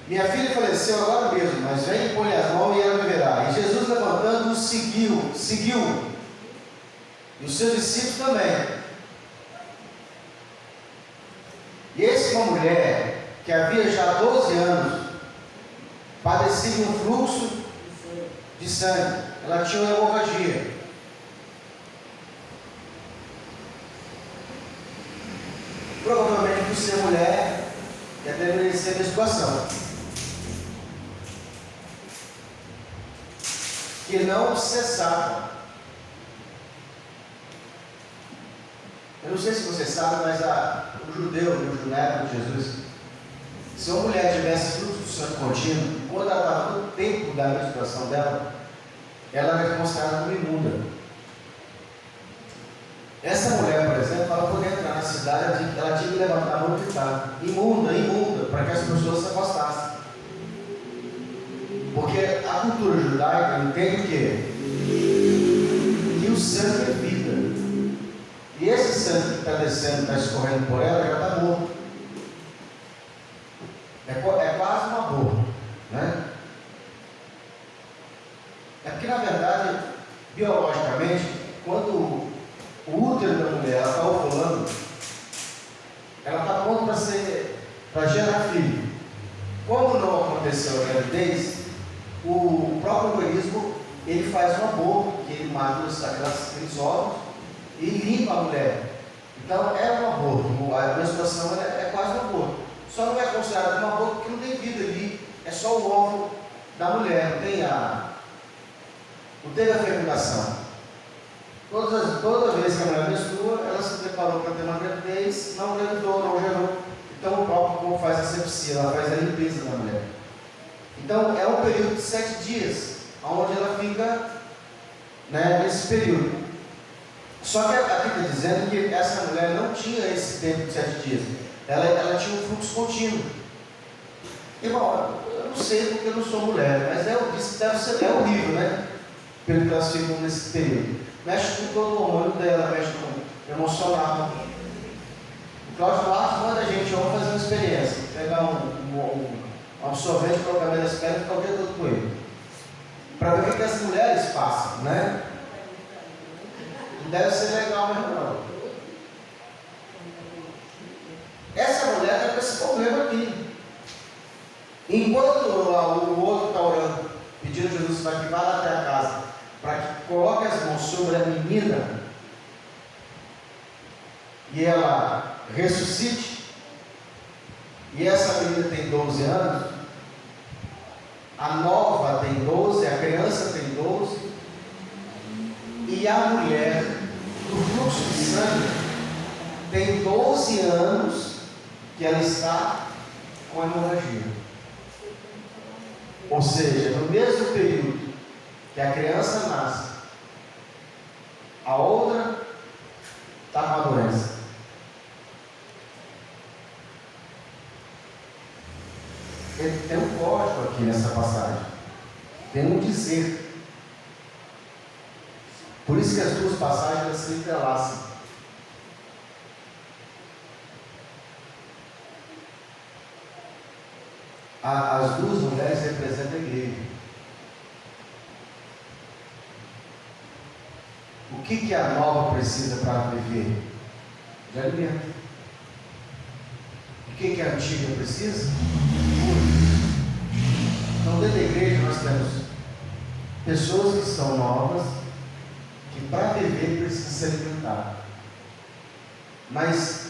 minha filha faleceu agora mesmo, mas vem e põe as mãos e ela viverá. E Jesus, levantando, seguiu. E os seus discípulos também. E essa uma mulher que havia já 12 anos padecia de um fluxo de sangue. Ela tinha uma hemorragia. Provavelmente por ser mulher, já deveria ser menstruação. Que não cessava. Eu não sei se você sabe, mas o judeu, no época de Jesus, se uma mulher tivesse fluxo de sangue contínuo, quando ela estava no tempo da menstruação dela, ela era considerada como imunda. Essa mulher, por exemplo, para poder entrar na cidade, ela tinha que levantar a mão e gritar: imunda, imunda, para que as pessoas se afastassem. Porque a cultura judaica entende o quê? Que o sangue é vida. E esse sangue que está descendo, está escorrendo por ela, já está morto. É quase um aborto, né? É porque, na verdade, biologicamente, quando o útero da mulher está ovulando, ela está pronta para gerar filho. Como não aconteceu a gravidez, o próprio organismo ele faz um aborto, que ele mata aqueles óvulos e limpa a mulher. Então é um aborto. A menstruação é quase um aborto. Só não é considerado um aborto porque não tem vida ali. É só o óvulo da mulher, não teve a fecundação. Toda vez que a mulher menstrua, ela se preparou para ter uma gravidez, não engravidou, não gerou. Então o próprio corpo faz a asepsia, ela faz a limpeza da mulher. Então é um período de 7 dias, onde ela fica, né, nesse período. Só que aqui está dizendo que essa mulher não tinha esse tempo de 7 dias. Ela tinha um fluxo contínuo. Irmão, eu não sei porque eu não sou mulher, mas é horrível, né? Pelo que elas ficam nesse período. Mexe com todo o hormônio dela, mexe com o emocional. O Cláudio Marcos manda a gente ontem fazer uma experiência. Pegar um absorvente, colocar nas pernas e ficar o dia todo com ele. Para ver o que as mulheres passam, né? Não deve ser legal mesmo, não. Essa mulher está com esse problema aqui. Enquanto o outro está orando, pedindo a Jesus para que vá lá até a casa, para que coloque as mãos sobre a menina e ela ressuscite, e essa menina tem 12 anos, a nova tem 12, a criança tem 12, e a mulher do fluxo de sangue tem 12 anos que ela está com hemorragia. Ou seja, no mesmo período que a criança nasce, a outra está com a doença. Tem um código aqui nessa passagem. Tem um dizer. Por isso que as duas passagens elas se entrelaçam. As duas mulheres representam a igreja. O que a nova precisa para viver? De alimento. O que a antiga precisa? Então, dentro da igreja nós temos pessoas que são novas, que para viver precisam se alimentar. Mas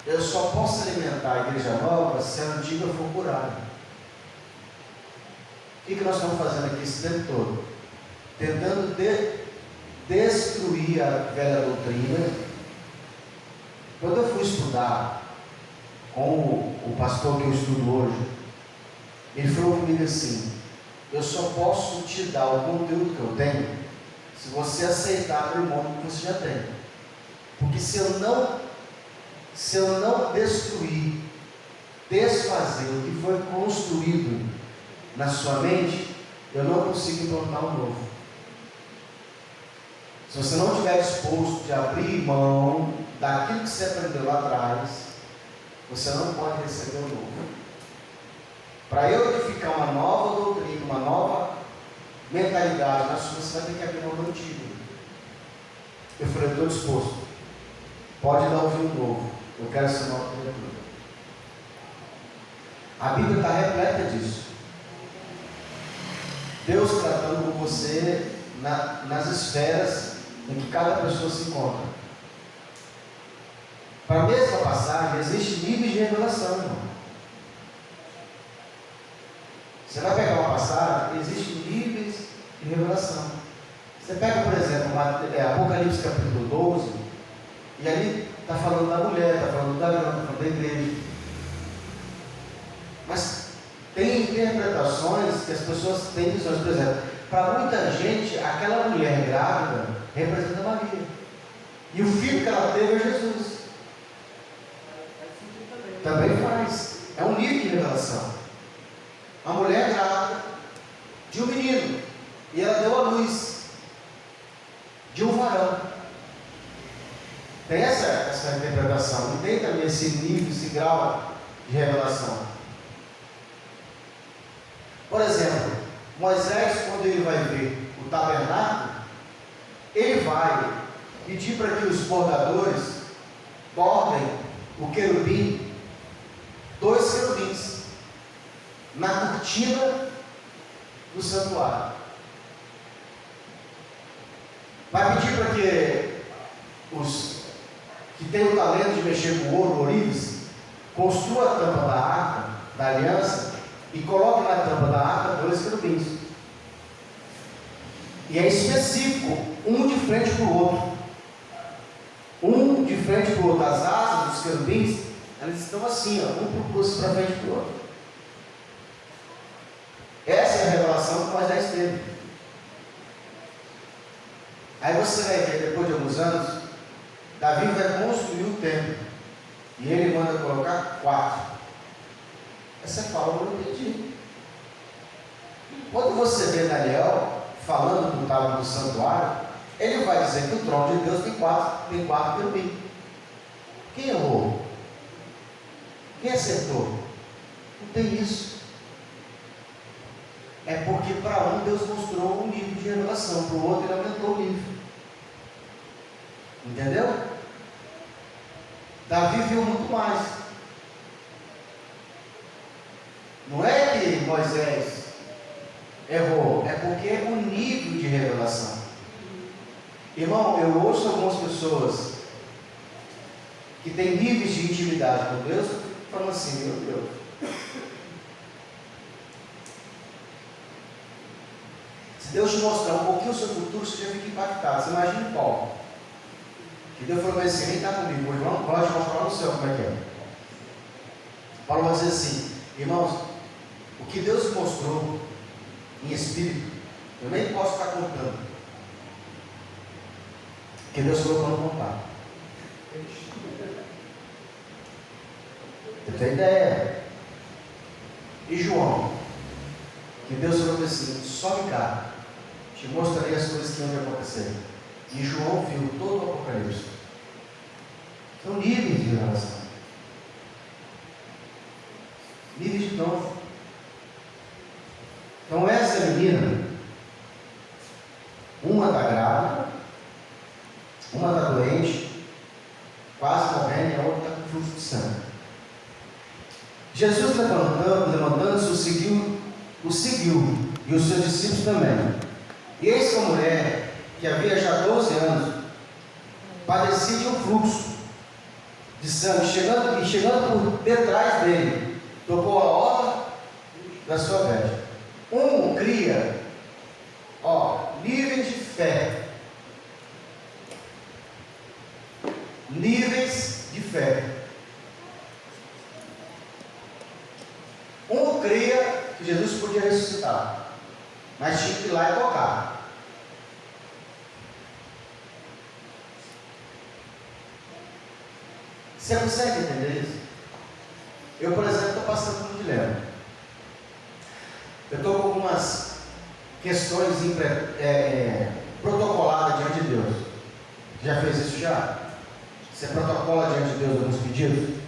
eu só posso alimentar a igreja nova se a antiga for curada. O que nós estamos fazendo aqui esse tempo todo? Tentando destruir a velha doutrina. Quando eu fui estudar com o pastor que eu estudo hoje, ele falou comigo assim: eu só posso te dar o conteúdo que eu tenho se você aceitar abrir mão do que você já tem. Porque se eu não destruir, desfazer o que foi construído na sua mente, eu não consigo implantar um novo. Se você não estiver disposto de abrir mão daquilo que você aprendeu lá atrás, você não pode receber o novo. Para eu edificar uma nova doutrina, uma nova mentalidade na sua, você vai ter que abrir mão do antigo. Eu falei, eu estou disposto. Pode dar um vinho novo. Eu quero ser nova criatura. A Bíblia está repleta disso. Deus tratando com você nas esferas em que cada pessoa se encontra. Para a mesma passagem, existem níveis de revelação, irmão. Você vai pegar uma passagem, existem níveis de revelação. Você pega, por exemplo, Apocalipse capítulo 12, e ali está falando da mulher, está falando da grama, está falando da igreja. Mas tem interpretações que as pessoas têm visões. Por exemplo, para muita gente, aquela mulher grávida representa Maria. E o filho que ela teve é Jesus. Também faz. É um nível de revelação. A mulher grávida de um menino. E ela deu a luz de um varão. Tem essa interpretação. E tem também esse nível, esse grau de revelação. Por exemplo, Moisés, quando ele vai ver o tabernáculo, ele vai pedir para que os bordadores bordem o querubim, 2 querubins, na cortina do santuário. Vai pedir para que os que têm o talento de mexer com ouro, ourives, construam a tampa da arca, da aliança, e coloquem na tampa da arca 2 querubins. E é específico, um de frente para o outro. Um de frente para o outro. As asas dos querubins, elas estão assim, ó, um para frente para o outro. Essa é a revelação que Moisés teve. Aí você vai ver, depois de alguns anos, Davi vai construir o templo. E ele manda colocar 4. Essa fala eu não entendi. Quando você vê Daniel falando do tábua do santuário, ele vai dizer que o trono de Deus tem 4 querubins. Quem errou? Quem acertou? Não tem isso. É porque para um Deus mostrou um nível de revelação, para o outro ele aumentou o nível. Entendeu? Davi viu muito mais. Não é que Moisés errou, é porque é um nível de revelação. Irmão, eu ouço algumas pessoas que têm níveis de intimidade com Deus, falando assim, meu Deus. Se Deus te mostrar um pouquinho o seu futuro, você já fica impactado. Você imagina Paulo. Que Deus falou assim, quem está comigo? O irmão pode mostrar no céu como é que é. Paulo vai dizer assim, irmãos, o que Deus mostrou em espírito, eu nem posso estar contando. Porque Deus falou para não contar. Você tem ideia? E João, que Deus falou assim, sobe cá, te mostrarei as coisas que vão acontecer. E João viu todo o Apocalipse. São níveis de revelação. Níveis de dom. Então essa menina, uma está grávida, uma está doente, quase morrendo, e a outra está com fluxo de sangue. Jesus levantando-se, o seguiu, e os seus discípulos também. E eis que a mulher, que havia já 12 anos, padecia de um fluxo de sangue, chegando por detrás dele, tocou a orla da sua veste. Cria, níveis de fé. Níveis de fé. Cria que Jesus podia ressuscitar, mas tinha que ir lá e tocar. Você consegue entender isso? Eu, por exemplo, estou passando por um dilema. Eu estou com algumas questões protocoladas diante de Deus. Já fez isso já? Você protocola diante de Deus alguns pedidos?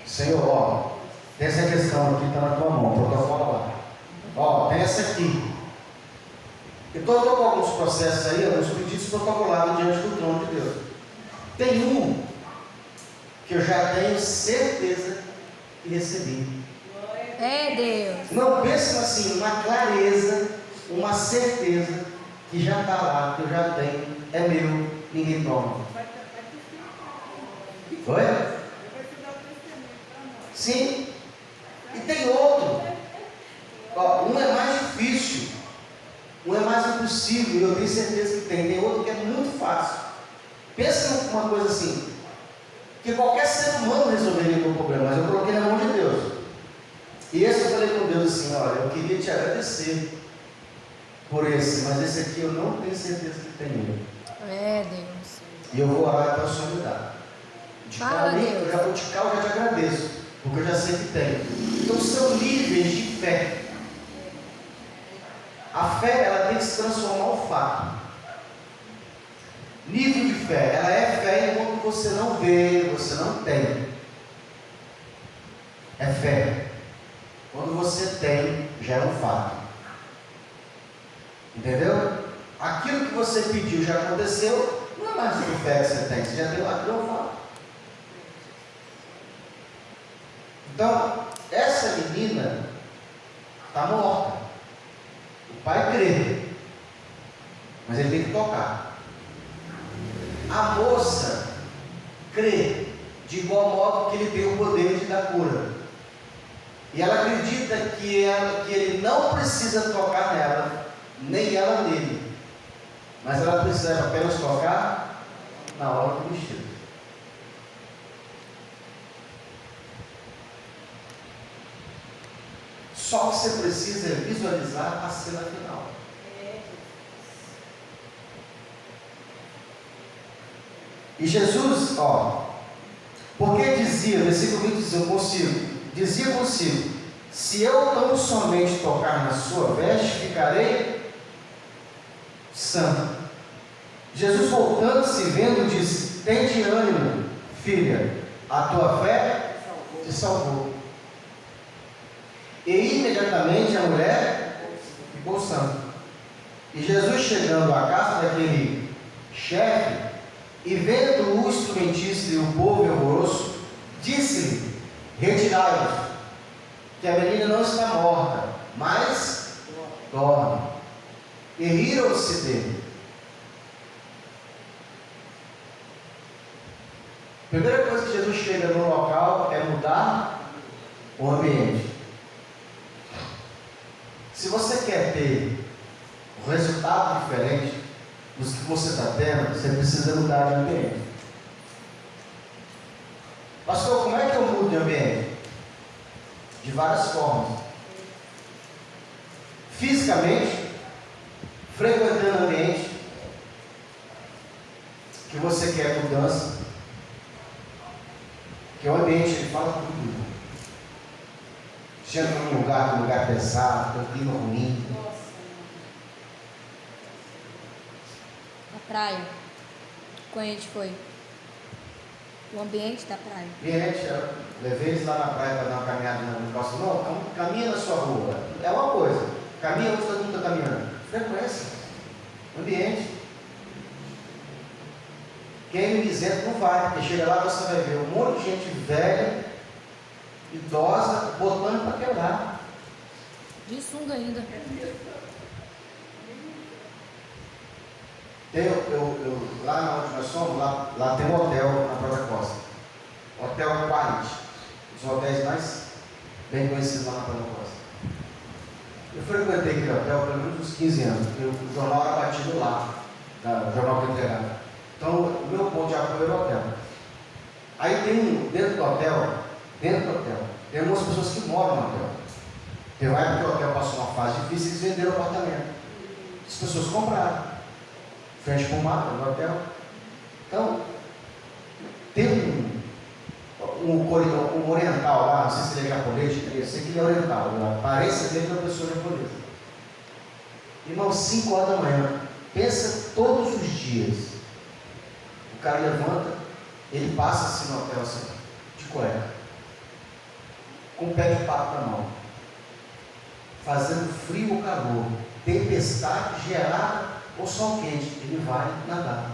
Senhor, Tem essa questão aqui, está na tua mão, protocolo lá. Ó, tem essa aqui. Então eu estou com alguns processos aí, alguns pedidos protocolados diante do trono de Deus. Tem um que eu já tenho certeza que recebi. É Deus. Não pense assim, uma clareza, uma certeza que já está lá, que eu já tenho, é meu, ninguém toma. Oi? Sim. E tem outro. Ó, um é mais difícil, um é mais impossível, e eu tenho certeza que tem. Tem outro que é muito fácil. Pensa numa coisa assim, que qualquer ser humano resolveria o meu problema, mas eu coloquei na mão de Deus. E esse eu falei com Deus assim, olha, eu queria te agradecer por esse, mas esse aqui eu não tenho certeza que tem ele. É Deus. E eu vou orar até o Senhor me dar. Fala, Deus. Eu já vou te cá, eu já te agradeço, porque eu já sei que tem. Então são níveis de fé. A fé, ela tem que se transformar o fato. Nível de fé, ela é fé enquanto você não vê, você não tem. É fé. Quando você tem, já é um fato. Entendeu? Aquilo que você pediu já aconteceu, não é mais de fé que você tem, você já tem aquilo, é um fato. Então, essa menina está morta. O pai crê, mas ele tem que tocar. A moça crê de igual modo que ele tem o poder de dar cura. E ela acredita que ele não precisa tocar nela, nem ela nele. Mas ela precisa apenas tocar na hora do vestido. Só que você precisa visualizar a cena final. E Jesus, porque dizia, versículo 25, dizia consigo, se eu tão somente tocar na sua veste, ficarei santo. Jesus, voltando-se, vendo, disse, tende ânimo, filha, a tua fé te salvou. E imediatamente a mulher ficou santa. E Jesus, chegando à casa daquele chefe, e vendo o instrumentista e o povo alvoroço, disse-lhe, retirai-vos, que a menina não está morta, mas dorme. E riram-se dele. A primeira coisa que Jesus chega no local é mudar o ambiente. Se você quer ter um resultado diferente dos que você está tendo, você precisa mudar de ambiente. Pastor, como é que eu mudo de ambiente? De várias formas. Fisicamente, frequentando ambiente que você quer mudança, que é o ambiente que fala tudo. Você entra num lugar, que é um lugar pesado, tem um clima ruim. A praia, quando a gente foi, o ambiente da praia. Ambiente, eu levei eles lá na praia para dar uma caminhada no negócio. Não, caminha na sua rua. É uma coisa. Caminha onde todo mundo está caminhando. Frequência. Ambiente. Quem é isento não vai, porque chega lá você vai ver um monte de gente velha, idosa, botando para quebrar. De sunga ainda. Lá onde nós somos, lá tem um hotel na Praia da Costa. Hotel Quality. Os hotéis mais bem conhecidos lá na Praia da Costa. Eu frequentei aquele hotel pelo menos uns 15 anos, porque o jornal era batido lá, o jornal que eu entregava. Então, o meu ponto de apoio era o hotel. Aí tem dentro do hotel, tem algumas pessoas que moram no hotel. Tem uma época que o hotel passou uma fase difícil e eles venderam o apartamento. As pessoas compraram. Frente para o mar, no hotel. Então, tem um oriental lá, não sei se ele é japonês, eu sei que ele é oriental, a aparência dele é uma pessoa japonesa. Irmão, 5 horas da manhã, pensa todos os dias. O cara levanta, ele passa assim no hotel, assim, de cueca. com um pé de pato na mão, fazendo frio ou calor, tempestade, geada ou sol quente, ele vai nadar.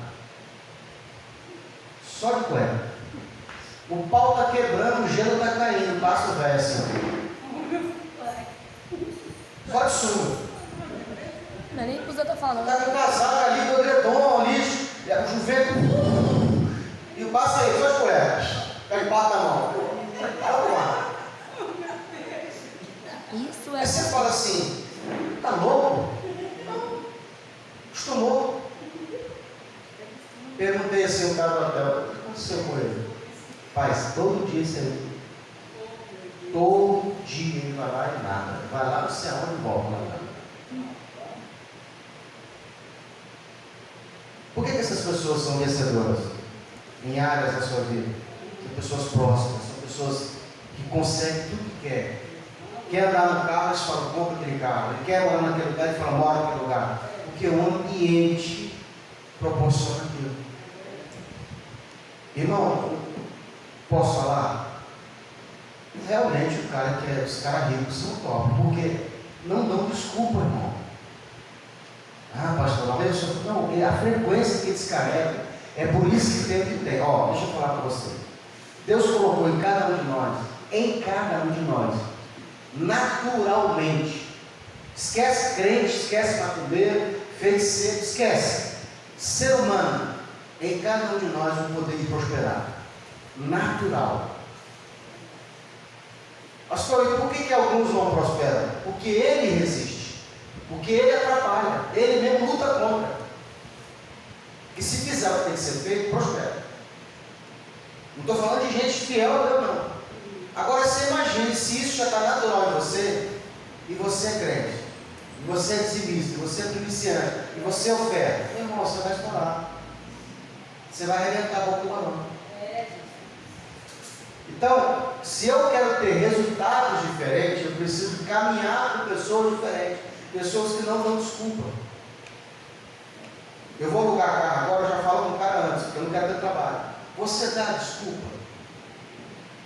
Só de cueca. O pau está quebrando, o gelo está caindo, passa o velho assim. Só de sunga. Não é nem que os outros falando. Está com o casaco ali, com o edredom, lixo, o vento. E o passo aí, só de cueca. Pega o pato na mão. Vamos lá. Isso é. Aí você fala assim, tá louco? Não. Acostumou. Perguntei assim, o cara do hotel, o que aconteceu com ele? Faz todo dia isso aí. Todo dia ele vai lá e nada. Vai lá no céu e volta lá. Por que essas pessoas são vencedoras em áreas da sua vida? São pessoas próximas, são pessoas que conseguem tudo que quer. Quer andar no carro, eles falam, compra aquele carro. Ele quer morar naquele lugar, ele fala, mora naquele lugar. Porque o ambiente proporciona aquilo. Irmão, posso falar? Realmente os caras ricos são top, porque não dão desculpa, irmão. Ah, pastor, não, a frequência que eles carregam é por isso que tem o que tem. Ó, deixa eu falar para você. Deus colocou em cada um de nós, naturalmente. Esquece crente, esquece macumbeiro, feiticeiro, esquece. Ser humano, em cada um de nós o poder de prosperar. Natural. Pastor, e por que alguns não prosperam? Porque ele resiste. Porque ele atrapalha. Ele mesmo luta contra. E se fizer o que tem que ser feito, prospera. Não estou falando de gente fiel a Deus, não. Agora você imagine se isso já está natural em você, e você é crente, e você é dizimista, e você é miliciano, e você oferta. Meu irmão, você vai estourar. Você vai arrebentar a boca do balão. Então, se eu quero ter resultados diferentes, eu preciso caminhar com pessoas diferentes, pessoas que não dão desculpa. Eu vou alugar carro agora, eu já falo com o cara antes, porque eu não quero ter trabalho. Você dá desculpa.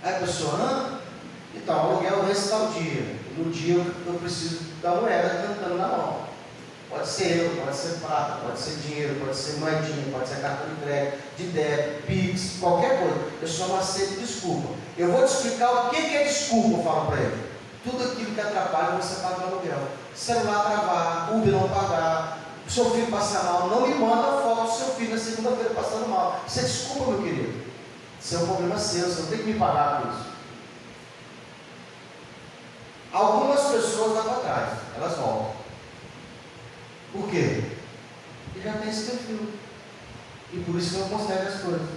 Aí a pessoa, então, o aluguel vence tal dia. No dia eu preciso da moeda cantando na mão. Pode ser euro, pode ser prata, pode ser dinheiro, pode ser moedinha, pode ser cartão de crédito, de débito, Pix, qualquer coisa. Eu só não aceito desculpa. Eu vou te explicar o que é desculpa, eu falo para ele. Tudo aquilo que atrapalha você paga o aluguel. Celular travar, Uber não pagar, o seu filho passar mal, não me manda foto do seu filho na segunda-feira passando mal. Isso é desculpa, meu querido. Isso é um problema seu, você não tem que me pagar por isso. Algumas pessoas lá para trás, elas voltam. Por quê? Porque já tem esse perfil. E por isso que não consegue as coisas.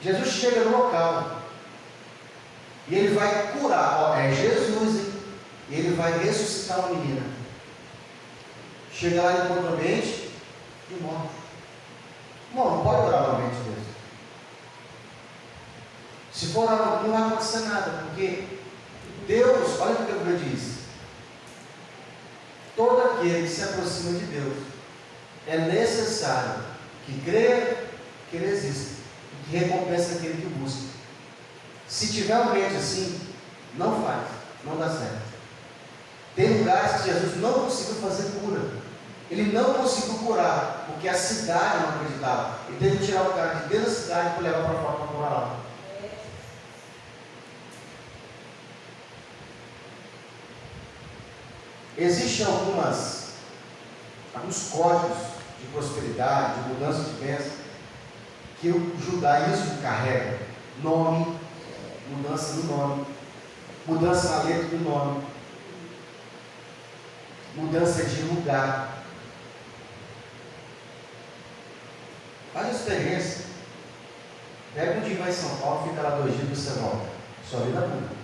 Jesus chega no local. E ele vai curar. Ó, é Jesus, hein? E ele vai ressuscitar uma menina. Chega lá e encontra o ambiente e morre. Irmão, não pode orar no ambiente desse. Se for orar, não vai acontecer nada. Porque Deus, olha o que a Bíblia diz. Todo aquele que se aproxima de Deus é necessário que creia que Ele existe e que recompensa aquele que o busca. Se tiver um ambiente assim, não faz, não dá certo. Tem lugares que Jesus não conseguiu fazer cura. Ele não conseguiu curar, porque a cidade não acreditava. Ele teve que tirar o cara de dentro da cidade para levar para fora para curar lá. Existem alguns códigos de prosperidade, de mudança de bênção, que o judaísmo carrega. Nome, mudança no nome, mudança na letra do nome, mudança de lugar. Faz a experiência. Pega um dia e vai em São Paulo, fica lá 2 dias e você volta. Sua vida muda.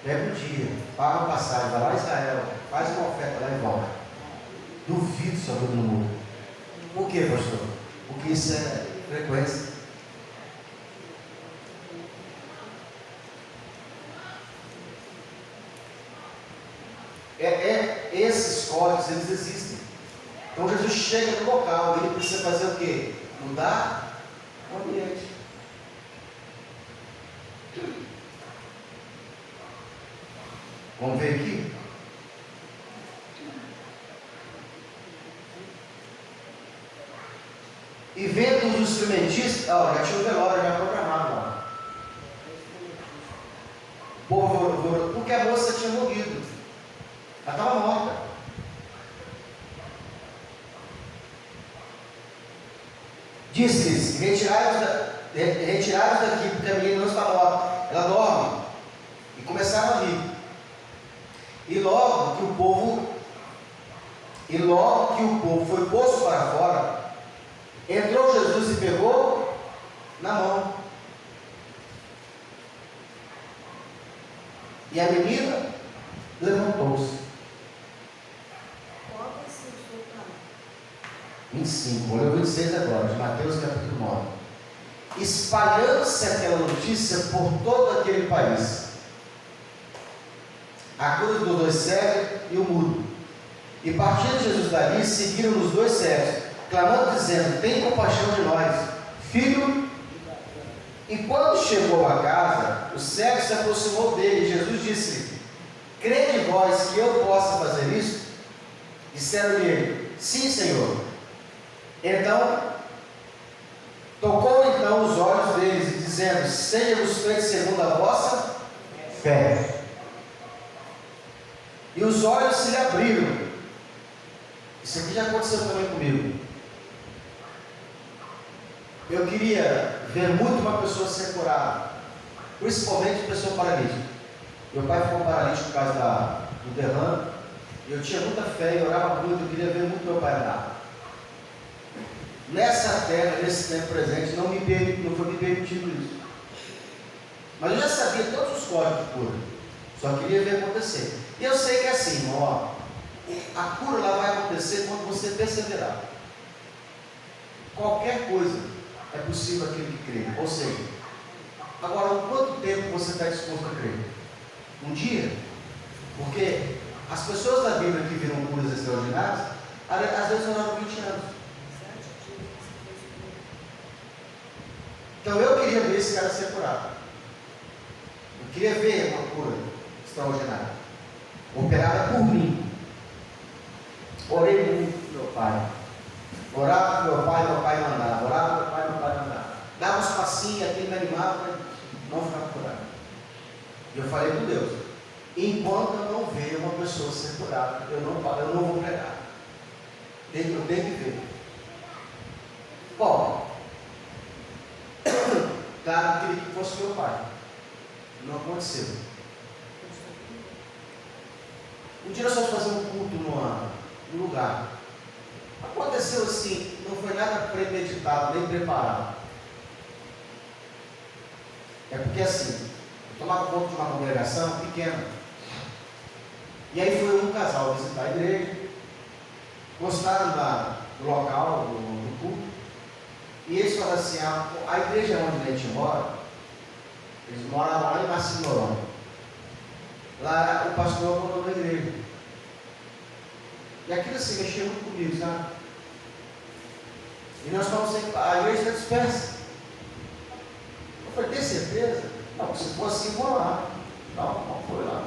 Pega um dia, paga uma passagem, vai lá a Israel, faz uma oferta lá e volta. Duvido sua vida não muda. Por quê, pastor? Porque isso é frequência. Esses códigos, eles existem. Então Jesus chega no local, ele precisa fazer o quê? Mudar o ambiente. Vamos ver aqui? E vendo os instrumentistas, já tinha o velório já programado lá. O povo, porque a moça tinha morrido. Ela estava morta. Disse-lhes: retirai-vos daqui, porque a menina não está morta, ela dorme. E começaram a rir. E logo que o povo foi posto para fora, entrou Jesus e pegou na mão. E a menina levantou-se. 25, olha o 26 agora, de Mateus capítulo 9. Espalhando-se aquela notícia por todo aquele país. A cura dos 2 cegos e o mudo. E partindo Jesus dali, seguiram os 2 cegos, clamando, dizendo: tem compaixão de nós, filho. E quando chegou a casa, o cego se aproximou dele, e Jesus disse-lhe: crede vós que eu possa fazer isso? Disseram-lhe ele: sim, Senhor. Então, tocou os olhos deles, e dizendo: seja-vos feito segundo a vossa fé. E os olhos se lhe abriram. Isso aqui já aconteceu também comigo. Eu queria ver muito uma pessoa ser curada, principalmente pessoa paralítica. Meu pai ficou paralítico por causa do derrame, e eu tinha muita fé, eu orava muito, eu queria ver muito meu pai andar. Nessa terra, nesse tempo presente, não foi me permitido isso. Mas eu já sabia todos os códigos de cura, só queria ver acontecer. E eu sei que é assim, irmão, a cura lá vai acontecer quando você perseverar. Qualquer coisa é possível aquele que crê. Ou seja, agora, o quanto tempo você está disposto a crer? Um dia? Porque as pessoas da Bíblia que viram curas extraordinárias, às vezes oraram 20 anos. Então eu queria ver esse cara ser curado. Eu queria ver uma cura extraordinária, operada por mim. Orei muito com meu pai. Orava com meu pai não andava. Orava com meu pai não andava. Dava uns passinhos, aquele me animava, mas não ficava curado. E eu falei com Deus: enquanto eu não ver uma pessoa ser curada, eu não vou pregar. Eu tenho que ver. Bom, claro, eu queria que fosse meu pai. Não aconteceu. Um dia nós fomos fazer um culto num lugar. Aconteceu assim, não foi nada premeditado, nem preparado. É porque assim, eu tomava conta de uma congregação pequena. E aí foi um casal visitar a igreja. Gostaram do local, do culto. E eles falaram assim: a igreja onde a gente mora, eles moravam lá em Marcinho Noronha. Lá o pastor abandonou a igreja. E aquilo assim mexeu muito comigo, sabe? E nós falamos assim: a igreja está dispersa. Eu falei: tem certeza? Não, se for assim, vou lá. Não foi lá.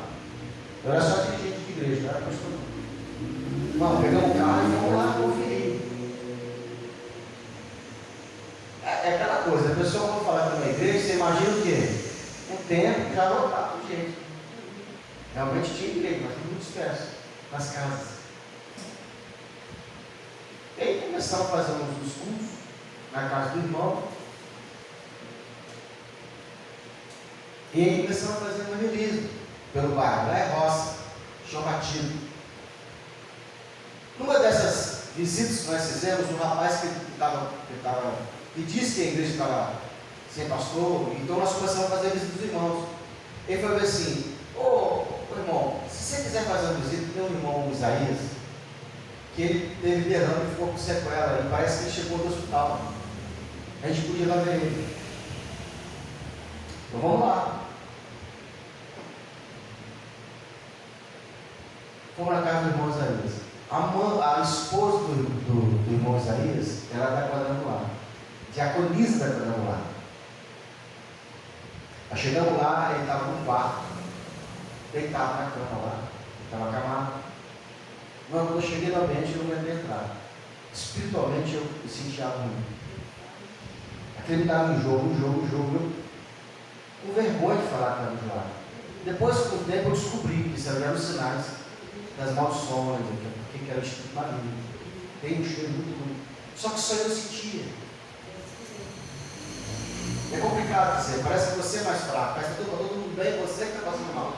Eu era só dirigente de igreja, não era pastor. Não, pegamos o carro e vamos lá conferir. É aquela coisa, a pessoa quando fala de uma igreja, você imagina o quê? Um tempo já lotado de gente. Realmente tinha igreja, mas muito disperso nas casas. E aí começaram a fazer uns cultos na casa do irmão. E aí começaram a fazer um evangelismo pelo bairro. Lá é roça, chão batido. Numa dessas visitas que nós fizemos, um rapaz que disse que a igreja estava sem pastor, então nós começamos a fazer a visita dos irmãos. Ele falou assim: ô irmão, se você quiser fazer uma visita, tem um irmão Isaías, que ele teve derrame e ficou com sequela, e parece que ele chegou do hospital. A gente podia ir lá ver ele. Então vamos lá. Fomos na casa do irmão Isaías. A esposa do irmão Isaías, ela está quadrangular. diaconisa da quadrangular. Aí chegamos lá, ele estava num quarto, deitado na cama lá, estava acamado. Não, quando eu cheguei no ambiente, eu não ia entrar. Espiritualmente, eu sentia algo ruim. Aquele me dava um jogo, eu com vergonha de falar que estava enjoado. Depois, com o tempo, eu descobri que isso eram os sinais das maldições, que era o espírito maligno. Tem um cheiro muito ruim. Só que só eu sentia. É complicado dizer, parece que você é mais fraco, parece que está todo mundo bem, você que está passando mal.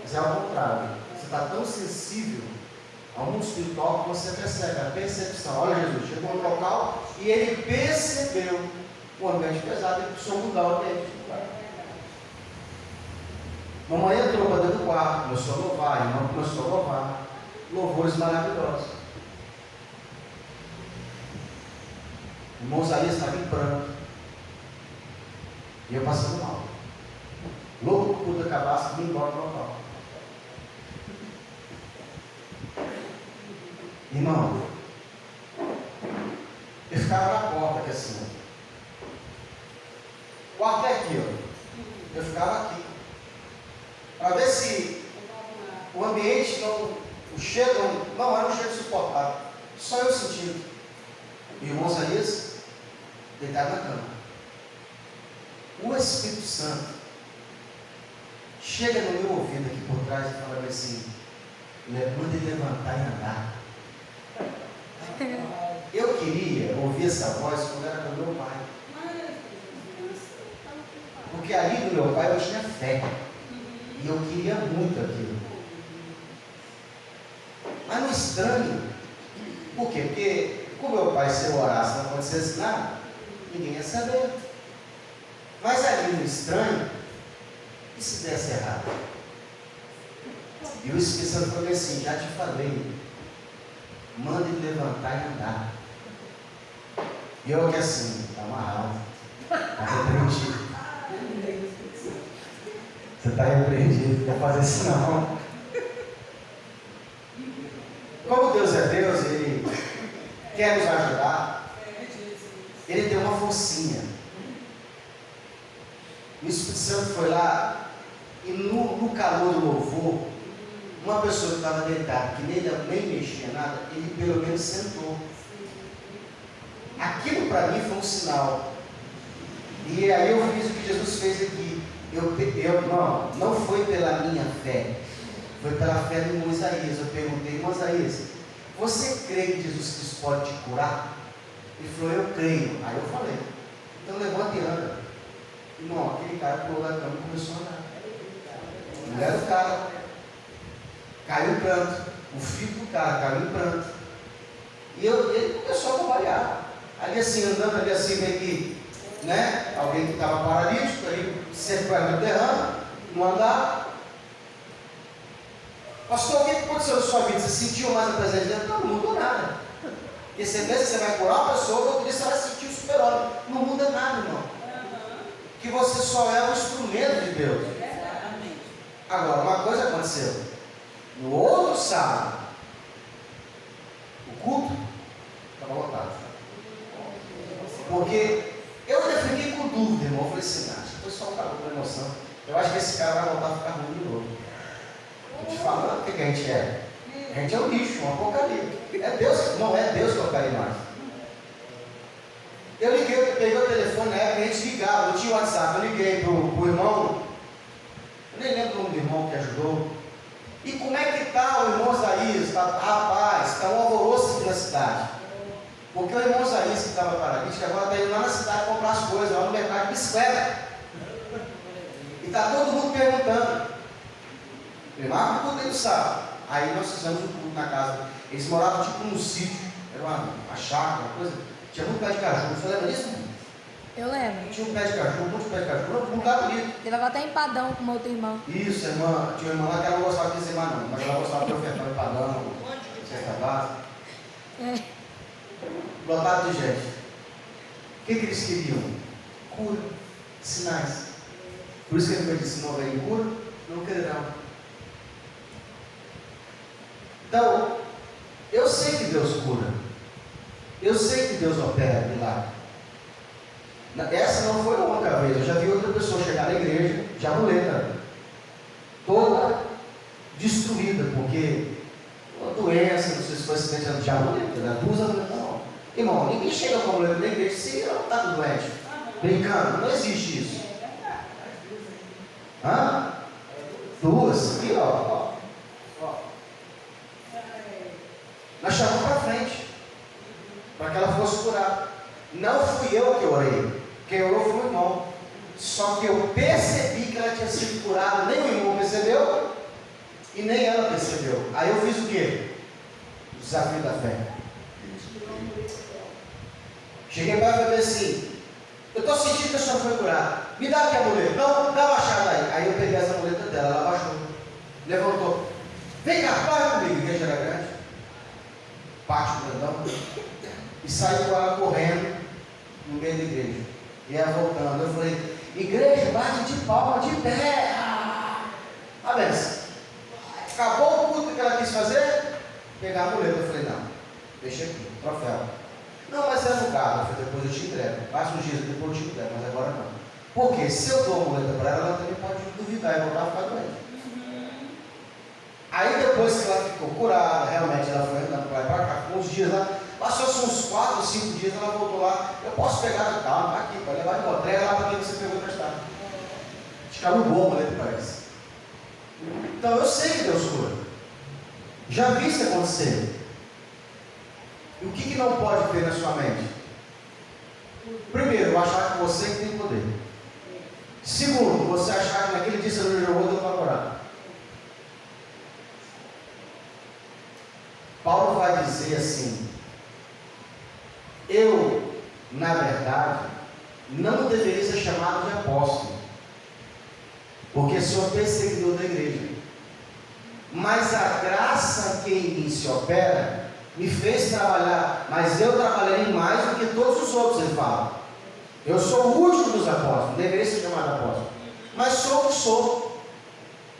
Mas é ao contrário. Você está tão sensível ao mundo espiritual que você percebe a percepção. Olha, Jesus chegou no local e ele percebeu o ambiente pesado, ele precisou mudar o ambiente. Mamãe entrou para dentro do quarto, começou a louvar, a irmã começou a louvar, louvores maravilhosos. O irmão Isaías estava em pranto, e eu passando mal. Louco que o culto acabasse, vim embora do local. Irmão, eu ficava na porta aqui assim. O quarto é aqui, ó. Eu ficava aqui. Para ver se o ambiente não, o cheiro não era um cheiro suportável. Só eu sentindo. E o irmão Isaías deitado na cama. O Espírito Santo chega no meu ouvido aqui por trás e fala assim: manda ele levantar e andar. Eu queria ouvir essa voz quando era do meu pai. Porque ali do meu pai eu tinha fé. E eu queria muito aquilo. Mas no estranho, por quê? Porque com meu pai, se eu orasse não acontecesse nada, ninguém ia saber. Mas ali no estranho, e se desse errado? E o Espírito Santo falou assim: já te falei, manda ele levantar e andar. E eu aqui assim, está amarrado, está repreendido. Você está repreendido, não fazer isso não. Como Deus é Deus, Ele quer nos ajudar. Ele tem uma forcinha. O Espírito Santo foi lá e no calor do louvor, uma pessoa que estava deitada, que nem mexia nada, ele pelo menos sentou. Aquilo para mim foi um sinal. E aí eu fiz o que Jesus fez aqui. Não foi pela minha fé, foi pela fé do irmão Isaías. Eu perguntei: irmão Isaías, você crê que Jesus Cristo pode te curar? Ele falou: eu creio. Aí eu falei: então levanta e anda. Irmão, aquele cara pulou da cama e começou a andar. A mulher do cara caiu em pranto, o filho do cara caiu em pranto. E ele começou a trabalhar. Ali assim, andando ali assim, meio que, né? Alguém que estava paralítico, aí sempre vai no terreno, não andava. Pastor, o que aconteceu na sua vida? Você sentiu mais a presença de Deus? Não mudou nada. Porque você pensa que você vai curar uma pessoa, outro dia você vai sentir o super-homem. Não muda nada, irmão. Que você só é um instrumento de Deus. Agora, uma coisa aconteceu. No outro sábado, o culto estava lotado. Porque eu ainda fiquei com dúvida, irmão. Eu falei assim: não, foi só um calor por emoção. Eu acho que esse cara vai voltar a ficar ruim de novo. Estou te falando o que a gente é. A gente é um lixo, uma porcaria. É Deus, não é Deus que eu quero mais. Eu liguei, eu peguei o telefone na época, a gente ligava, eu tinha WhatsApp, eu liguei para o irmão, eu nem lembro o nome do irmão que ajudou. E como é que está o irmão Isaías? Rapaz, está um alvoroço aqui na cidade. Porque o irmão Isaías, que estava paralítico, agora está indo lá na cidade comprar as coisas, lá no mercado de bicicleta. E está todo mundo perguntando. Marca o culto aí do sábado. Aí nós fizemos um culto na casa. Eles moravam tipo num sítio, era uma chácara, uma coisa. Tinha muito pé de caju. Você lembra disso? Eu lembro. Tinha um pé de caju, muito pé de caju. Um lugar bonito. Levava até empadão com o outro irmão. Isso, irmã. Tinha uma irmã lá que ela não gostava de dizimar não, mas ela gostava de ofertar empadão, cesta básica. Lotado de gente. O que eles queriam? Cura, sinais. Por isso que ele me disse: não vem cura, não quererão. Então, eu sei que Deus cura. Eu sei que Deus opera milagre. Essa não foi a única vez. Eu já vi outra pessoa chegar na igreja de amuleta, toda destruída, porque uma doença, não sei se foi acidente de amuleta, né? Duas amuletas não. Irmão, ninguém chega com a amuleta na igreja se não está doente. Brincando, não existe isso. Hã? Duas, aqui ó. Nós chamamos para frente, para que ela fosse curada. Não fui eu que orei, quem orou foi o irmão. Só que eu percebi que ela tinha sido curada, nem o irmão percebeu e nem ela percebeu. Aí eu fiz o quê? O desafio da fé. Cheguei para ela e falei assim: eu estou sentindo que a senhora foi curada. Me dá aqui a muleta. Não, dá uma baixada aí. Aí eu peguei essa muleta dela, ela baixou. Levantou. Vem cá, corre comigo, igreja era grande. Pátio grandão. E saiu com ela correndo no meio da igreja. E ela voltando. Eu falei: igreja, bate de palma, de pé. A benção. Acabou o culto que ela quis fazer, pegar a muleta. Eu falei: não, deixa aqui, troféu. Não, mas é no carro. Eu falei: depois eu te entrego. Passa uns dias depois eu te entrego, mas agora não. Porque se eu dou a muleta para ela, ela também pode duvidar e voltar a ficar doente. Aí depois que ela ficou curada, realmente ela foi andando para lá e para cá, com uns dias lá, passou-se uns 4 ou 5 dias, ela voltou lá: eu posso pegar do carro, tá aqui, para levar de volta. Entrega lá para quem você pegou emprestado. Acho que alugou a muleta, parece. Então eu sei que Deus cura. Já vi isso acontecer. E o que não pode ter na sua mente? Primeiro, achar que você tem poder. Segundo, você achar que naquele dia você não jogou, Deus vai orar. Paulo vai dizer assim: eu, na verdade, não deveria ser chamado de apóstolo, porque sou perseguidor da igreja. Mas a graça que em mim se opera me fez trabalhar, mas eu trabalhei mais do que todos os outros, ele fala. Eu sou o último dos apóstolos, deveria ser chamado apóstolo, mas sou o que sou.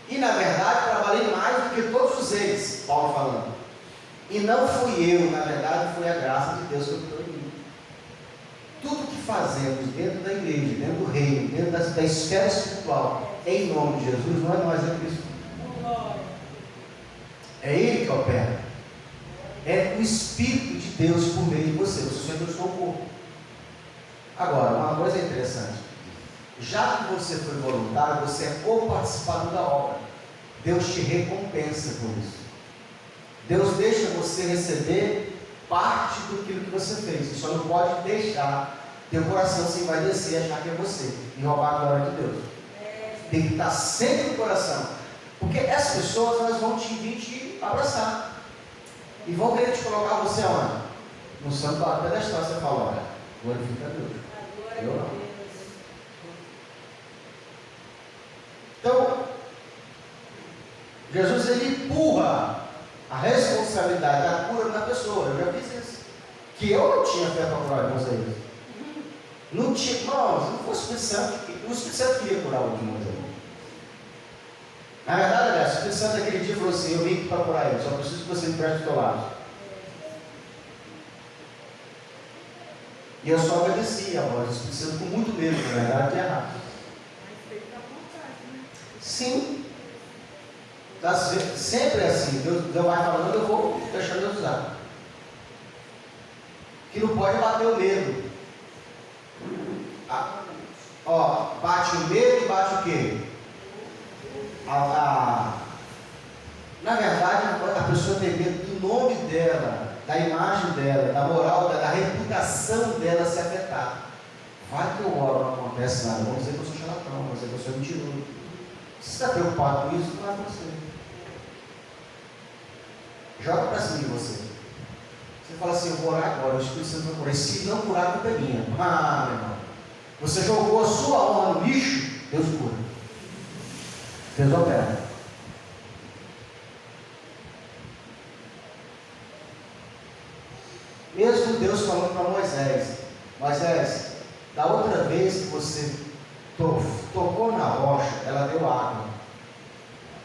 E na verdade trabalhei mais do que todos eles, Paulo falando. E não fui eu, na verdade foi a graça de Deus que operou em mim. Tudo que fazemos dentro da igreja, dentro do reino, dentro da esfera espiritual, em nome de Jesus, não é nós, é Cristo. É Ele que opera. É o Espírito de Deus por meio de você. Você só entrou no corpo. Agora, uma coisa interessante: já que você foi voluntário, você é co-participado da obra. Deus te recompensa por isso. Deus deixa você receber parte do que você fez. Você só não pode deixar teu coração se envaidecer e achar que é você e roubar a glória de Deus. Tem que estar sempre no coração, porque essas pessoas elas vão vir te abraçar e vão querer te colocar você onde? No santuário pedestal. Você fala: olha, glorifica a Deus. Eu não. Então, Jesus ele empurra a responsabilidade da cura da pessoa. Eu já fiz isso. Que eu não tinha fé para curar Moisés. Não tinha, não fosse o Espírito Santo. O Espírito Santo queria curar o de Moisés. Na verdade, aliás, o Espírito Santo naquele dia falou assim: eu vim aqui para curar ele, só preciso que você me preste do teu lado. E eu só obedeci a voz do Espírito Santo com muito medo, na verdade, de errar. Sim. Tá sempre é assim. Deus vai falando, eu vou deixar Deus usar. Que não pode bater o medo. Bate o medo e bate o quê? Na verdade, a pessoa tem medo do nome dela, da imagem dela, da moral dela, da reputação dela se afetar. Vai que eu oro, não acontece nada. Vamos dizer que eu sou charlatão, vamos dizer que eu sou mentiroso. Se você está preocupado com isso, não vai acontecer. Joga para cima de você. Você fala assim: eu vou orar agora, o Espírito Santo vai curar. E se não curar, a culpa é minha. Meu irmão. Você jogou a sua honra no lixo, Deus cura. Deus opera. Mesmo Deus falando para Moisés: Moisés, da outra vez que você tocou na rocha, ela deu água.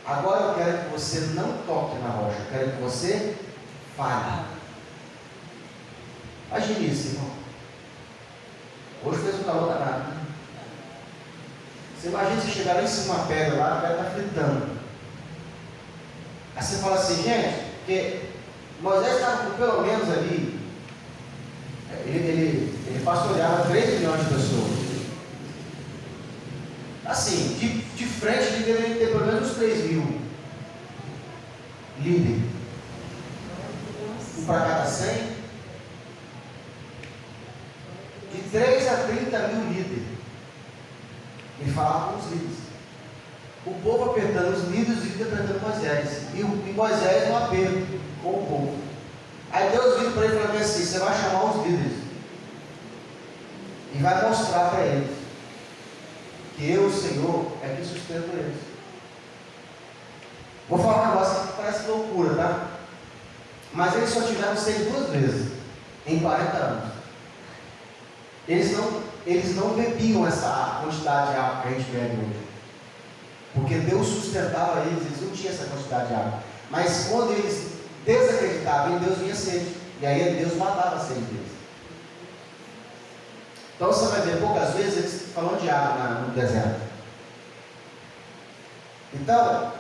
Agora eu quero que você não toque na rocha, eu quero que você fale. Imagine isso, irmão. Hoje fez um calor danado, né? Você imagina você chegar lá em cima de uma pedra lá, a pedra está fritando. Aí você fala assim, gente, porque Moisés estava com pelo menos ali, ele pastoreava 3 milhões de pessoas. Assim, de frente ele deveria ter pelo menos uns 3 mil líderes. Um para cada 100. De 3 a 30 mil líderes. Ele falava com os líderes. O povo apertando os líderes apertando Moisés. E Moisés no aperto com o povo. Aí Deus viu para ele e falou assim: você vai chamar os líderes e vai mostrar para eles que eu, o Senhor, é que sustento eles. Vou falar um negócio que parece loucura, tá? Mas eles só tiveram sede 2 vezes em 40 anos. Eles não bebiam essa quantidade de água que a gente bebe hoje. Porque Deus sustentava eles não tinham essa quantidade de água. Mas quando eles desacreditavam em Deus, vinha sede. E aí Deus matava a sede deles. Então você vai ver poucas vezes eles falando de água no deserto. Então,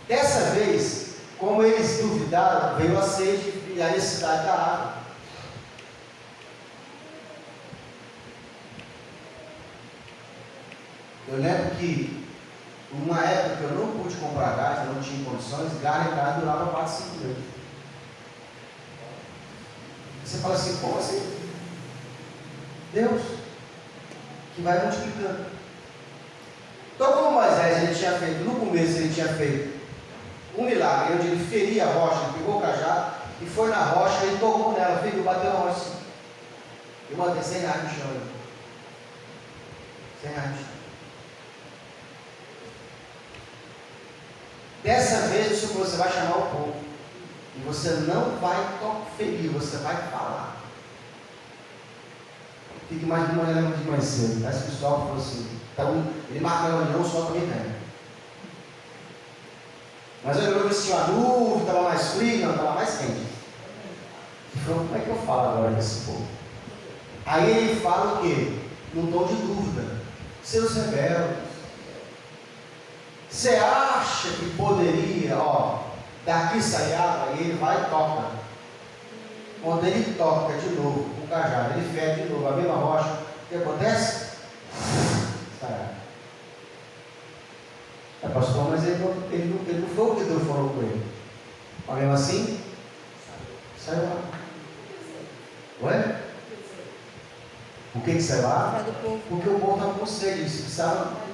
dessa vez, como eles duvidaram, veio a sede e a necessidade da água. Eu lembro que uma época que eu não pude comprar gás, eu não tinha condições, gás em casa durava 4, 5 meses. Você fala assim, como assim? Deus, que vai multiplicando. Então, como Moisés ele tinha feito, no começo ele tinha feito um milagre, onde ele feria a rocha, ele pegou o cajado e foi na rocha, ele tocou nela, filho, bateu na rocha. Eu botei 100 reais no chão. 100 reais no chão. Dessa vez o Senhor falou, você vai chamar o povo. E você não vai ferir, você vai falar. Fique mais de manhã, lembra de mais cedo. Esse pessoal falou assim, então ele marca a reunião só também, né? Mas eu vi se tinha uma nuvem, estava mais frio, não, estava mais quente. Ele falou, como é que eu falo agora com esse povo? Aí ele fala o quê? Num tom de dúvida. Seus rebeldes. Você acha que poderia, daqui sair água? E ele vai e toca. Quando ele toca de novo com o cajado, ele fede de novo a mesma rocha, o que acontece? Sai água. Pastor, mas ele não foi o que Deus falou com ele. Mas mesmo assim, saiu água. Ué? Por que saiu água? Porque o povo estava com sede, eles precisavam.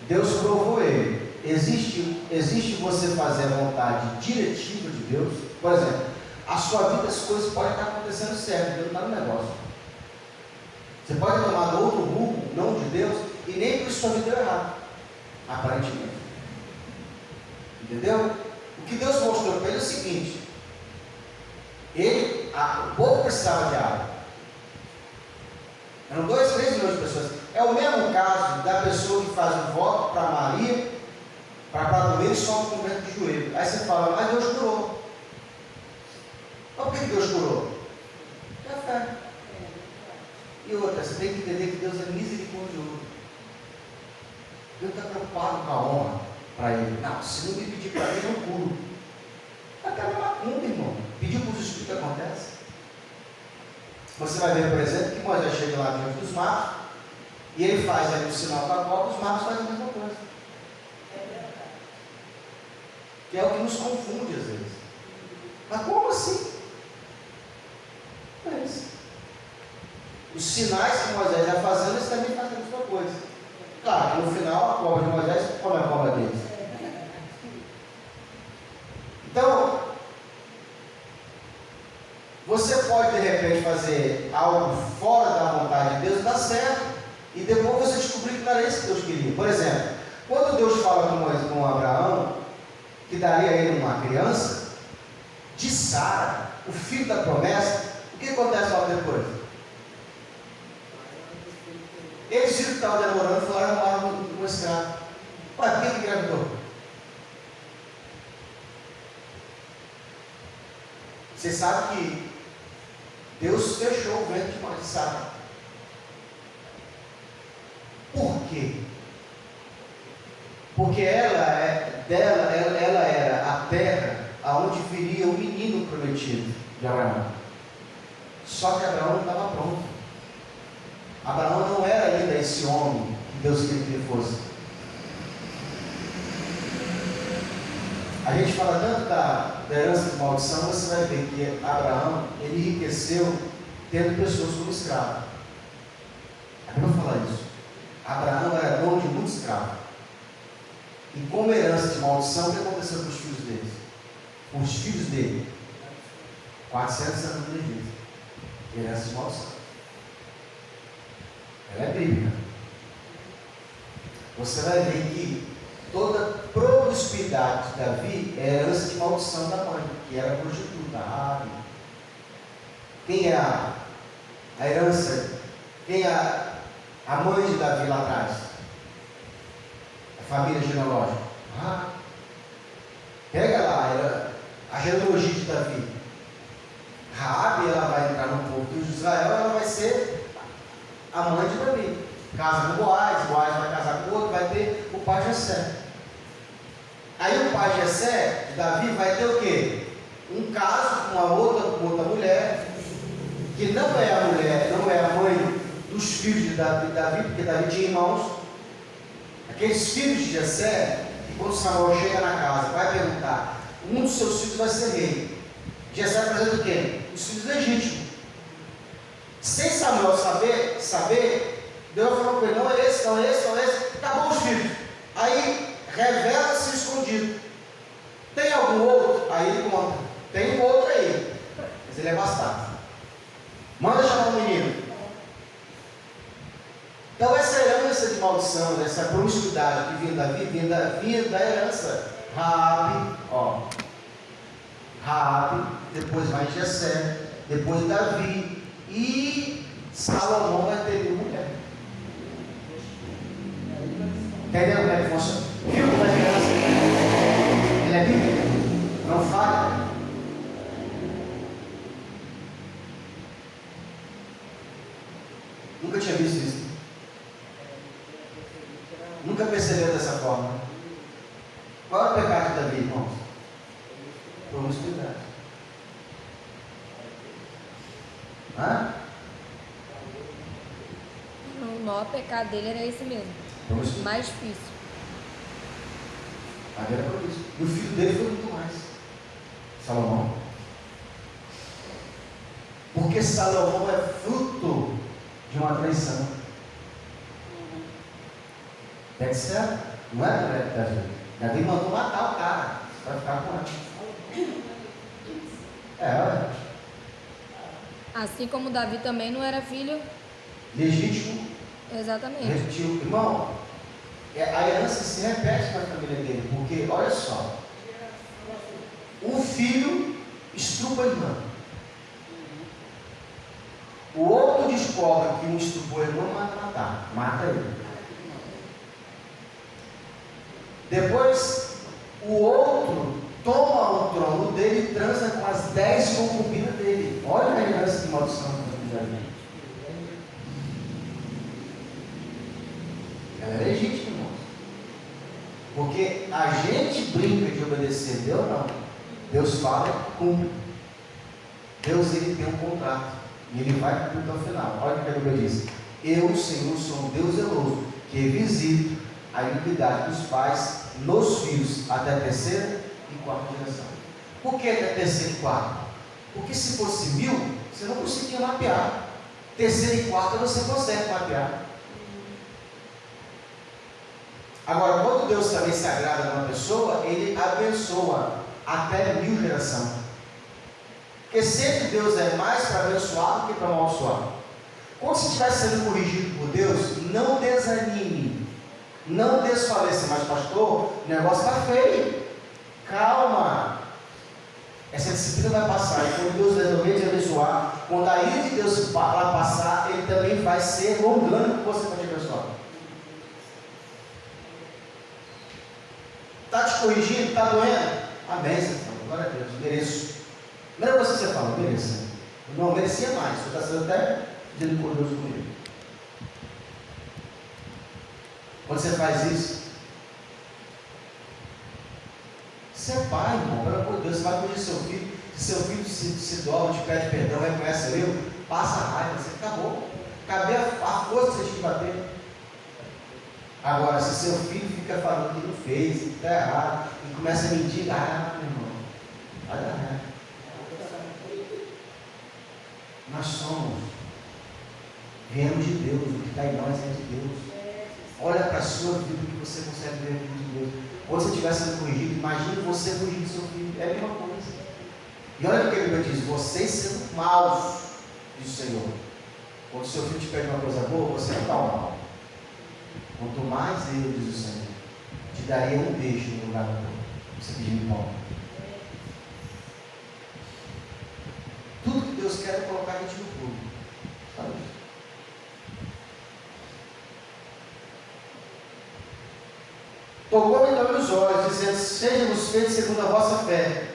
Deus provou ele. Existe você fazer a vontade diretiva de Deus. Por exemplo, a sua vida, as coisas podem estar acontecendo certo, Deus está no negócio. Você pode tomar outro rumo, não de Deus, e nem por isso sua vida deu errado, aparentemente. Entendeu? O que Deus mostrou para ele é o seguinte: o povo precisava de água. Eram 2, 3 milhões de pessoas. É o mesmo caso da pessoa que faz um voto para Maria, para padroeiro e sofre com vento de joelho. Aí você fala, mas Deus curou. Mas por que Deus curou? É a fé. E outra, você tem que entender que Deus é misericordioso. Deus está preocupado com a honra para ele. Não, se não me pedir para mim, eu curo. Até uma macumba, irmão. Pedir para os espíritos, o que acontece? Você vai ver, por exemplo, que Moisés chega lá diante dos magos e ele faz ali o sinal com a copa, os magos fazem a mesma coisa. Que é o que nos confunde às vezes. Mas como assim? É isso. Os sinais que Moisés está fazendo, eles também fazem a mesma coisa. Claro que no final a cobra de Moisés come a cobra deles. Então, você pode de repente fazer algo fora da vontade de Deus, dá certo, e depois você descobrir que não era isso que Deus queria. Por exemplo, quando Deus fala com Abraão que daria a ele uma criança, de Sara, o filho da promessa, o que acontece logo depois? Eles viram que estava demorando e falaram: arrumaram um escravo. Ué, por que engravidou? Você sabe que Deus fechou o ventre de Sara. Por quê? Porque ela era a terra aonde viria o menino prometido de Abraão. Só que Abraão não estava pronto. Abraão não era ainda esse homem que Deus queria que ele fosse. A gente fala tanto da herança de maldição, você vai ver que Abraão, ele enriqueceu tendo pessoas como escravo. É para falar isso. Abraão era dono de muitos escravos. E como herança de maldição, o que aconteceu com os filhos dele? Com os filhos dele? 400 anos no Egito. Herança de maldição. Ela é bíblica. Você vai ver que toda promiscuidade de Davi é herança de maldição da mãe, que era prostituta, Raabe. Quem é a herança? Quem é a mãe de Davi lá atrás? A família genealógica. Pega lá a genealogia de Davi. Raabe, ela vai entrar no povo de Israel, ela vai ser a mãe de Davi. Casa com Boaz vai casar com outro, vai ter o pai de Jessé. Aí o pai de Jessé, de Davi, vai ter o quê? Um caso com outra mulher, que não é a mulher, não é a mãe dos filhos de Davi, porque Davi tinha irmãos. Aqueles filhos de Jessé, que quando Samuel chega na casa, vai perguntar: um dos seus filhos vai ser rei. Jessé apresenta o quê? Os filhos legítimos. Sem Samuel saber, Deus falou para ele: não é esse, não é esse, não é esse. Acabou os filhos. Aí revela-se escondido. Tem algum outro? Aí ele conta: tem um outro aí, mas ele é bastardo. Manda chamar o menino. Então essa herança de maldição, essa promiscuidade que vinha Davi, vinha da herança. Raabe, depois vai Jessé, depois Davi, e Salomão vai ter uma mulher. Entendeu como é que funciona? Viu como é que é essa? Ele é bíblico, não falha. Nunca tinha visto isso. Nunca percebeu dessa forma. Qual é o pecado de Davi, irmãos? Promiscuidade. O maior pecado dele era esse mesmo. O mais difícil. Era por isso. E o filho dele foi muito mais. Salomão. Porque Salomão é fruto de uma traição. Deve ser, não é Davi? Davi mandou matar o cara para ficar com ela. Olha. Assim como Davi também não era filho Legítimo. Exatamente. Legítimo. Irmão, a herança se repete na família dele, porque olha só, o filho estrupa a irmã. O outro descobre que um estrupou a irmã, mata ele. Depois, o outro toma o trono dele e transa com as 10 concubinas dele. Olha a herança de maldição que eu fiz. Ela é legítima, irmão. Porque a gente brinca de obedecer Deus, não. Deus fala, cumpre. Deus, ele tem um contrato e ele vai cumprir até o final. Olha o que a Bíblia diz: eu, o Senhor, sou um Deus zeloso, que visito a iniquidade dos pais nos filhos até a terceira e quarta geração. Por que até a terceira e quarta? Porque se fosse 1000, você não conseguia mapear. Terceira e quarta você consegue mapear. Agora, quando Deus também se agrada numa pessoa, ele abençoa até 1000 gerações. Porque sempre Deus é mais para abençoar do que para amaldiçoar. Quando você estiver sendo corrigido por Deus, não desanime. Não desfaleça, mas pastor, o negócio está feio. Calma. Essa disciplina vai passar. E quando Deus resolver te abençoar, quando a ira de Deus lá passar, ele também vai ser longânimo que você pode abençoar. Está te corrigindo? Está doendo? Amém, você fala, glória a Deus, mereço. Primeira coisa que você fala, mereça. Não, merecia mais, você está sendo até misericordioso comigo. Quando você faz isso, você é pai, irmão, pelo amor de Deus, você vai corrigir seu filho. Se seu filho se dobra, te pede perdão, reconhece o erro, passa a raiva, você acabou. Acabei a força que você tinha que bater. Agora, se seu filho fica falando que não fez, que está errado, e começa a mentir, meu irmão, vai dar errado. Nós somos, viemos de Deus, o que está em nós é de Deus. Olha para a sua vida, o que você consegue ver a vida de Deus. Quando você estiver sendo corrigido, imagine você corrigindo seu filho, é a mesma coisa. E olha o que a Bíblia diz: vocês sendo maus, diz o Senhor. Quando seu filho te pede uma coisa boa, você não dá o mal. Quanto mais eu, diz o Senhor, te daria um beijo no lugar do outro. Você pedindo pão. Tudo que Deus quer é colocar a gente no pulo. Sabe? Tocou então os olhos, dizendo: sejam-nos feitos segundo a vossa fé.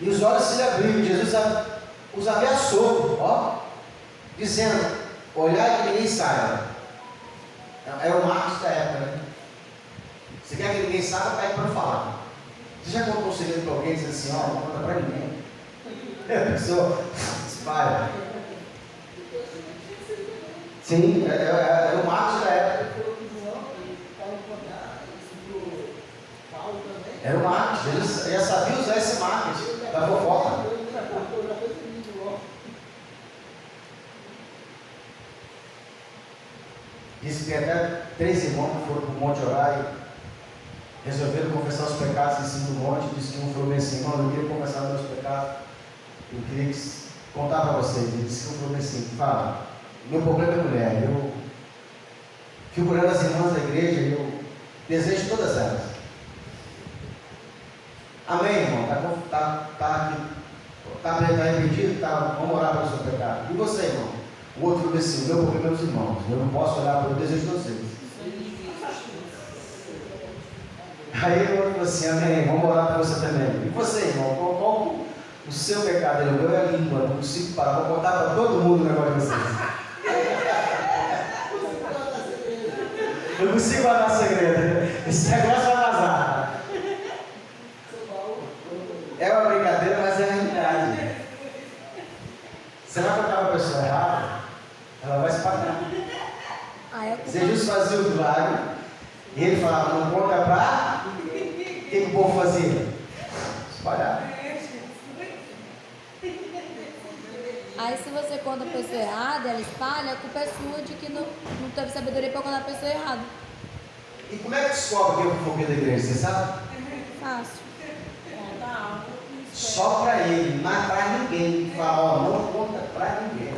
E os olhos se lhe abriram. Jesus os ameaçou, dizendo: olhai que ninguém saiba. Era o marketing da época, né? Você quer que ninguém saiba, pede para não falar. Você já contou um segredo para alguém, dizendo assim: não conta para ninguém. A pessoa espalha. Sim, era o marketing da época. Era o marketing. Jesus já sabia usar esse marketing da fofoca. Diz que tem até 3 irmãos que foram para o monte orar e resolveram confessar os pecados em cima do monte. Diz que um falou assim: irmão, eu queria confessar meus pecados. Eu queria contar para vocês. Ele disse que um falou assim: fala, meu problema é mulher. Eu fico olhando as irmãs da igreja e eu desejo todas elas. Amém, irmão? Está arrependido? Vamos orar pelo seu pecado. E você, irmão? O outro falou assim: meu problema é os irmãos. Eu não posso olhar para o desejo de vocês. Aí o outro falou assim: amém, vamos orar para você também. E você, irmão? Qual o seu pecado? O meu é a língua. Não consigo parar. Vou contar para todo mundo o negócio de vocês. Eu não consigo guardar segredo. Esse negócio vai vazar. É uma brincadeira, mas é a realidade. Você vai contar para a pessoa errada, ela vai espalhar. Jesus fazia o milagre e ele falava: não conta para. O que o povo fazia? Espalhar. Aí se você conta a pessoa errada, ela espalha, a culpa é sua de que não teve sabedoria para contar a pessoa errada. E como é que descobre quem é o fofoqueiro da igreja? Você sabe? Fácil. Só para ele, não é para ninguém. Fala: não conta para ninguém.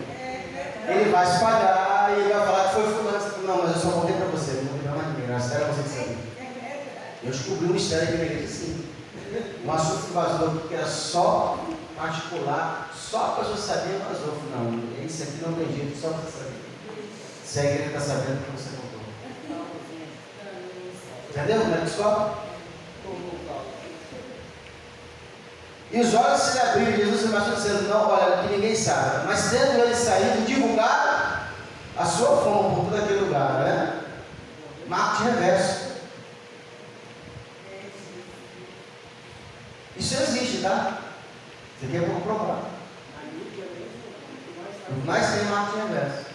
Ele vai espalhar e ele vai falar que foi fulano. Não, mas eu só contei para você, não contei para mais ninguém. Era sério você que sabia. Eu descobri um mistério aqui na igreja assim. Um assunto que vazou, porque era só particular, só a pessoa sabia, vazou. Não, esse aqui não tem jeito, só você saber. Se a igreja está sabendo que você contou. Entendeu? Como é que descobre? E os olhos se lhe abriram. Jesus se passou dizendo: não, olha, que ninguém sabe. Mas tendo ele saído, divulgaram a sua fama por todo aquele lugar, né? Marketing reverso. Isso existe, tá? Você quer comprovar? Mas tem marketing reverso.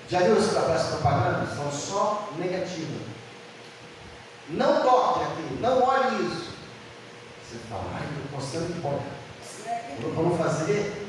Já viu as propagandas? São só negativas. Não toque aqui, não olhe isso. Você fala: ai, estou postando que pode. Vamos fazer.